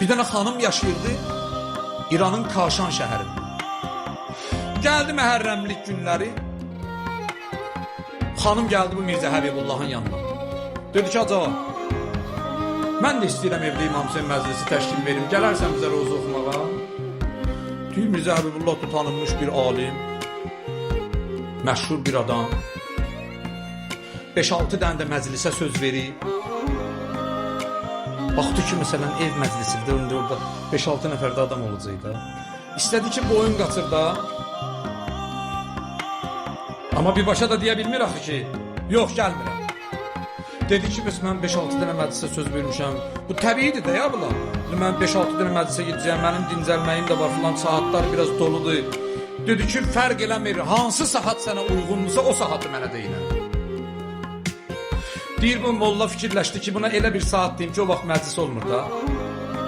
Bir dənə xanım yaşayırdı İranın Kaşan şəhərində. Gəldi Məhərrəmlik günləri. Xanım gəldi bu Mirzə Həbibullahın yanına. Dedi ki, acaba mən də istəyirəm evdə İmam Hüseyin məclisi təşkil verim. Gələrsən bizə roza oxumağa. Deyir, Mirzə Həbibullah da tanınmış bir alim, məşhur bir adam. 5-6 dənə də məclisə söz verib. Baxdı ki, məsələn, ev məclisində orada 5-6 nəfər də adam olacaq da. İstədi ki, boyun qaçır da. Amma birbaşa da deyə bilmir axı ki, yox, gəlmirəm. Dedi ki, bəs mən 5-6 dənə məclisə söz vermişəm. Bu təbiidir də ya bunlar. Mən 5-6 dənə məclisə gedəcəyəm, mənim dincəlməyim də var filan, saatlar biraz doludur. Dedi ki, fərq eləmir, hansı saat sənə uyğunmuza o saatı mənə deyinə. Deyir, bu molla fikirləşdi ki, buna elə bir saat deyim ki, o vaxt məclis olmur da.